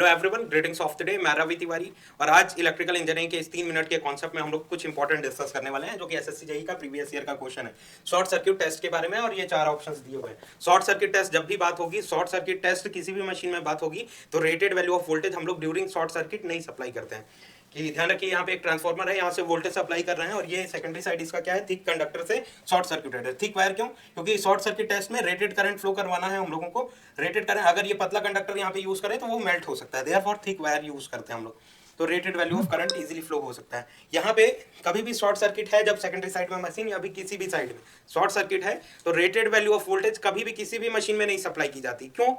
Hello everyone, greetings of the day. मैं रवि तिवारी और आज इलेक्ट्रिकल इंजीनियरिंग के इस 3 मिनट के कॉन्सेप्ट में हम लोग कुछ इंपॉर्टेंट डिस्कस करने वाले हैं जो कि एसएससी जेईई का प्रीवियस ईयर का क्वेश्चन है शॉर्ट सर्किट टेस्ट के बारे में। और ये 4 ऑप्शंस दिए हुए हैं। शॉर्ट सर्किट टेस्ट जब भी बात होगी, शॉर्ट सर्किट टेस्ट किसी भी मशीन में बात होगी तो रेटेड वैल्यू ऑफ वोल्टेज हम लोग ड्यूरिंग शॉर्ट सर्किट नहीं सप्लाई करते हैं। कि ध्यान रखिए, यहाँ पे एक ट्रांसफार्मर है, यहाँ से वोल्टेज सप्लाई कर रहे हैं और ये सेकेंडरी साइड इसका क्या है, थिक कंडक्टर से शॉर्ट सर्किटेड है। थिक वायर क्यों? क्योंकि शॉर्ट सर्किट टेस्ट में रेटेड करंट फ्लो करवाना है हम लोगों को। रेटेड करंट, अगर ये पतला कंडक्टर यहाँ पे यूज करें तो वो मेल्ट हो सकता है, देयरफॉर थिक वायर यूज करते हैं हम लोग। तो rated value of current easily flow हो सकता है। यहाँ पे कभी भी शॉर्ट सर्किट है, जब सेकेंडरी साइड में मशीन या भी किसी भी साइड में शॉर्ट सर्किट है तो रेटेड वैल्यू ऑफ वोल्टेज कभी भी किसी भी मशीन में नहीं सप्लाई की जाती। क्यों?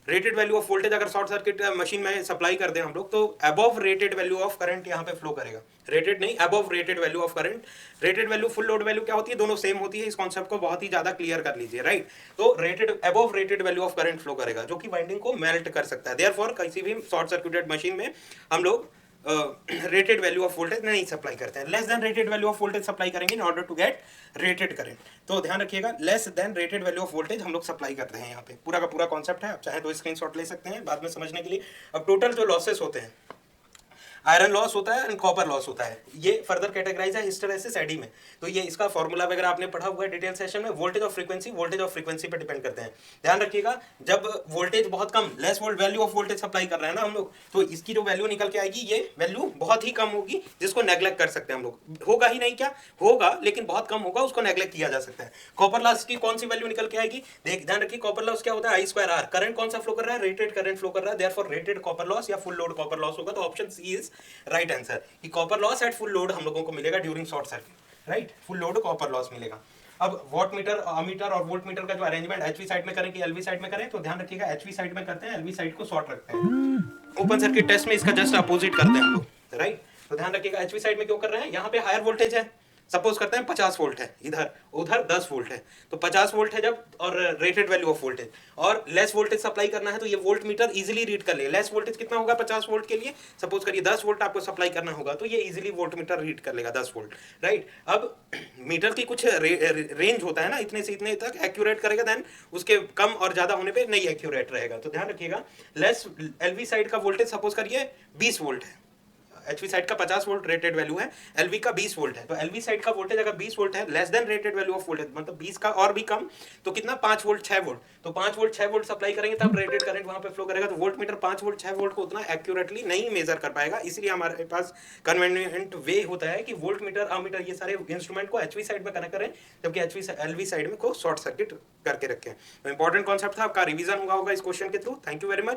रेटेड वैल्यू ऑफ वोल्टेज अगर शॉर्ट सर्किट मशीन में सप्लाई कर दें हम लोग तो above rated value of current यहाँ पे फ्लो करेगा। रेटेड नहीं, above rated value of current. Rated value, full load value क्या होती है? दोनों सेम होती है। इस कॉन्सेप्ट को बहुत ही ज्यादा क्लियर कर लीजिए, राइट। तो rated, above rated value of current flow करेगा जो कि वाइंडिंग को मेल्ट कर सकता है। देयरफॉर किसी भी शॉर्ट सर्किटेड मशीन में हम लोग रेटेड वैल्यू ऑफ वोल्टेज नहीं सप्लाई करते हैं। Less than rated value of voltage supply करेंगे in order to get rated current. तो ध्यान रखिएगा, less than rated value of voltage हम लोग सप्लाई करते हैं। यहाँ पे पूरा का पूरा कॉन्सेप्ट है। आप चाहे तो स्क्रीनशॉट ले सकते हैं बाद में समझने के लिए। अब टोटल जो लॉसेस होते हैं, आयरन लॉस होता है एंड कॉपर लॉस होता है। ये फर्दर कैटेगराइज है हिस्टेरेसिस एडी में। तो ये इसका फॉर्मूला वगैरह आपने पढ़ा हुआ है डिटेल सेशन में। वोल्टेज और फ्रीक्वेंसी पे डिपेंड करते हैं। ध्यान रखिएगा, जब वोल्टेज बहुत कम, less volt value of voltage supply कर रहे हैं ना हम लोग, तो इसकी जो वैल्यू निकल के आएगी ये वैल्यू बहुत ही कम होगी, जिसको नेग्लेक्ट कर सकते हैं हम लोग। होगा ही नहीं, क्या होगा, लेकिन बहुत कम होगा, उसको नेग्लेक्ट किया जा सकता है। कॉपर लॉस की कौन सी वैल्यू निकल के आएगी? ध्यान रखिए, कॉपर लॉस क्या होता है? I²R। करंट कौन सा फ्लो कर रहा है? रेटेड करंट फ्लो कर रहा है। देयरफॉर रेटेड कॉपर लॉस या फुल लोड कॉपर लॉस होगा। तो option C is right answer कि copper loss at full load हम लोगों को मिलेगा during short circuit, right. Full load copper loss मिलेगा। अब वॉट मीटर, अमीटर और वोल्ट मीटर का जो अरेंजमेंट एचवी साइड में करें कि एलवी साइड में करें, तो ध्यान रखिएगा एचवी साइड में करते हैं, एलवी साइड को शॉर्ट रखते हैं। ओपन सर्किट टेस्ट में इसका जस्ट अपोजिट करते हैं हम लोग, राइट। तो ध्यान रखिएगा एचवी साइड में क्यों कर रहे हैं? यहाँ पे हायर वोल्टेज है, सपोज करते हैं 50 वोल्ट है, इधर उधर 10 वोल्ट है, तो 50 वोल्ट है जब, और रेटेड वैल्यू ऑफ वोल्टेज, और लेस वोल्टेज सप्लाई करना है तो ये वोल्ट मीटर इजीली रीड कर ले। लेस वोल्टेज कितना होगा 50 वोल्ट के लिए? सपोज करिए 10 वोल्ट आपको सप्लाई करना होगा तो ये इजीली वोल्ट मीटर रीड कर लेगा 10 वोल्ट, राइट। अब मीटर की कुछ रेंज होता है ना, इतने से इतने तक एक्यूरेट करेगा, देन उसके कम और ज्यादा होने पे नहीं एक्यूरेट रहेगा। तो ध्यान रखिएगा, लेस एलवी साइड का वोल्टेज सपोज करिए 20 वोल्ट है, एचवी साइड का 50 वोल्ट रेटेड वैल्यू है, एलवी का 20 वोल्ट है। तो एलवी साइड का वोल्टेज अगर 20 वोल्ट है, less than rated value of voltage, मतलब 20 का और भी कम, तो कितना? 5 वोल्ट 6 वोल्ट। तो 5 वोल्ट 6 वोल्ट सप्लाई करेंगे तब रेटेड करंट वहां पे फ्लो करेगा। तो वोल्ट मीटर 5 वोल्ट 6 वोल्ट को उतना एक्यूरेटली नहीं मेजर कर पाएगा। इसलिए हमारे पास कन्वीनियंट वे होता है कि वोल्ट मीटर, अमीटर, ये सारे इंस्ट्रूमेंट को एचवी साइड में कनेक्ट करें, जबकि एलवी साइड में को शॉर्ट सर्किट करके रखें। तो इंपॉर्टेंट कॉन्सेप्ट था, आपका रिवीजन हुआ होगा इस क्वेश्चन के through. Thank you very much.